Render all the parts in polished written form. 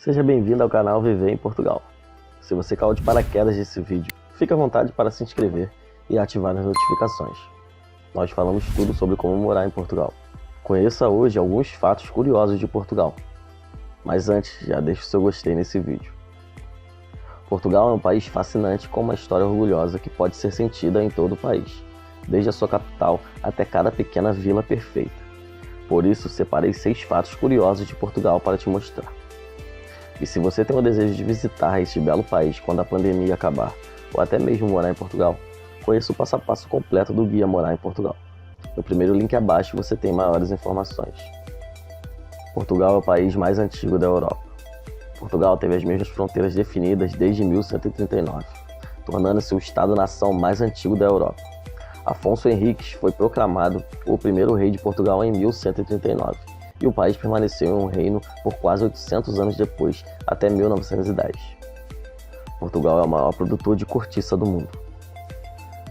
Seja bem-vindo ao canal Viver em Portugal. Se você caiu de paraquedas nesse vídeo, fique à vontade para se inscrever e ativar as notificações. Nós falamos tudo sobre como morar em Portugal. Conheça hoje alguns fatos curiosos de Portugal. Mas antes, já deixe o seu gostei nesse vídeo. Portugal é um país fascinante com uma história orgulhosa que pode ser sentida em todo o país, desde a sua capital até cada pequena vila perfeita. Por isso, separei 6 fatos curiosos de Portugal para te mostrar. E se você tem o desejo de visitar este belo país quando a pandemia acabar, ou até mesmo morar em Portugal, conheça o passo a passo completo do guia Morar em Portugal. No primeiro link abaixo você tem maiores informações. Portugal é o país mais antigo da Europa. Portugal teve as mesmas fronteiras definidas desde 1139, tornando-se o Estado-nação mais antigo da Europa. Afonso Henriques foi proclamado o primeiro rei de Portugal em 1139, e o país permaneceu em um reino por quase 800 anos depois, até 1910. Portugal é o maior produtor de cortiça do mundo.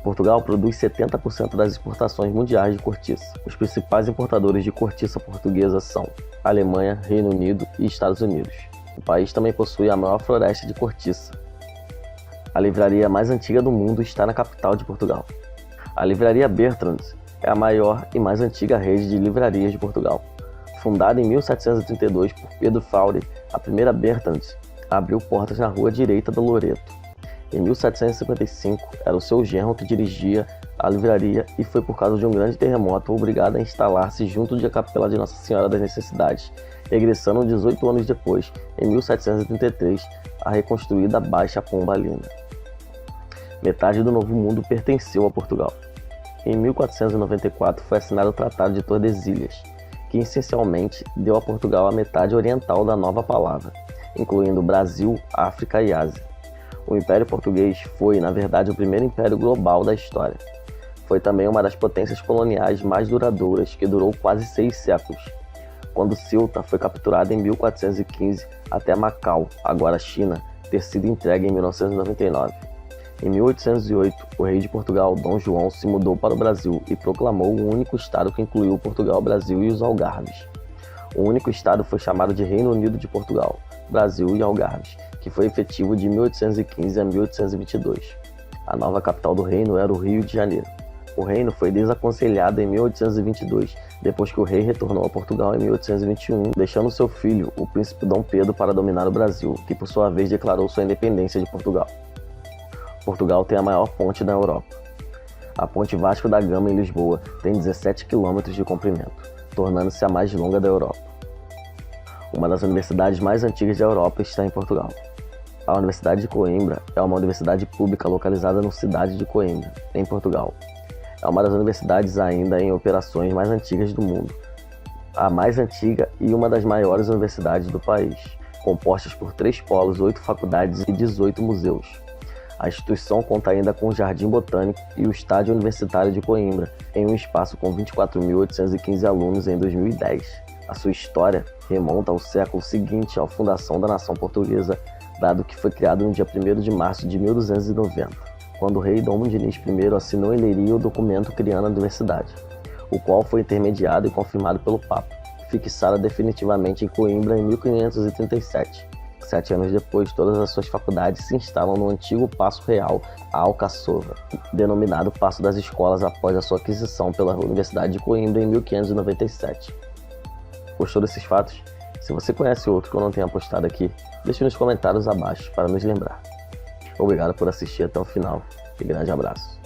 Portugal produz 70% das exportações mundiais de cortiça. Os principais importadores de cortiça portuguesa são Alemanha, Reino Unido e Estados Unidos. O país também possui a maior floresta de cortiça. A livraria mais antiga do mundo está na capital de Portugal. A Livraria Bertrandt é a maior e mais antiga rede de livrarias de Portugal. Fundada em 1732 por Pedro Faure, a primeira Bertrandt abriu portas na rua direita do Loreto. Em 1755, era o seu genro que dirigia a livraria e foi por causa de um grande terremoto obrigado a instalar-se junto da Capela de Nossa Senhora das Necessidades, regressando 18 anos depois, em 1733, a reconstruída Baixa Pombalina. Metade do Novo Mundo pertenceu a Portugal. Em 1494 foi assinado o Tratado de Tordesilhas, que essencialmente deu a Portugal a metade oriental da Nova Palavra, incluindo Brasil, África e Ásia. O Império Português foi, na verdade, o primeiro império global da história. Foi também uma das potências coloniais mais duradouras, que durou quase 6 séculos. Quando Ceuta foi capturada em 1415 até Macau, agora China, ter sido entregue em 1999. Em 1808, o rei de Portugal, Dom João, se mudou para o Brasil e proclamou o único estado que incluiu Portugal, Brasil e os Algarves. O único estado foi chamado de Reino Unido de Portugal, Brasil e Algarves, que foi efetivo de 1815 a 1822. A nova capital do reino era o Rio de Janeiro. O reino foi desaconselhado em 1822, depois que o rei retornou a Portugal em 1821, deixando seu filho, o príncipe Dom Pedro, para dominar o Brasil, que por sua vez declarou sua independência de Portugal. Portugal tem a maior ponte da Europa. A Ponte Vasco da Gama em Lisboa tem 17 km de comprimento, tornando-se a mais longa da Europa. Uma das universidades mais antigas da Europa está em Portugal. A Universidade de Coimbra é uma universidade pública localizada na cidade de Coimbra, em Portugal. É uma das universidades ainda em operações mais antigas do mundo, a mais antiga e uma das maiores universidades do país, compostas por 3 polos, 8 faculdades e 18 museus. A instituição conta ainda com o Jardim Botânico e o Estádio Universitário de Coimbra, em um espaço com 24.815 alunos em 2010. A sua história remonta ao século seguinte à fundação da nação portuguesa, dado que foi criado no dia 1º de março de 1290, quando o rei Dom Dinis I assinou em Leiria o documento criando a universidade, o qual foi intermediado e confirmado pelo Papa, fixada definitivamente em Coimbra em 1537. 7 anos depois, todas as suas faculdades se instalam no antigo Paço Real, a Alcaçova, denominado Paço das Escolas após a sua aquisição pela Universidade de Coimbra em 1597. Gostou desses fatos? Se você conhece outro que eu não tenha postado aqui, deixe nos comentários abaixo para nos lembrar. Obrigado por assistir até o final e grande abraço.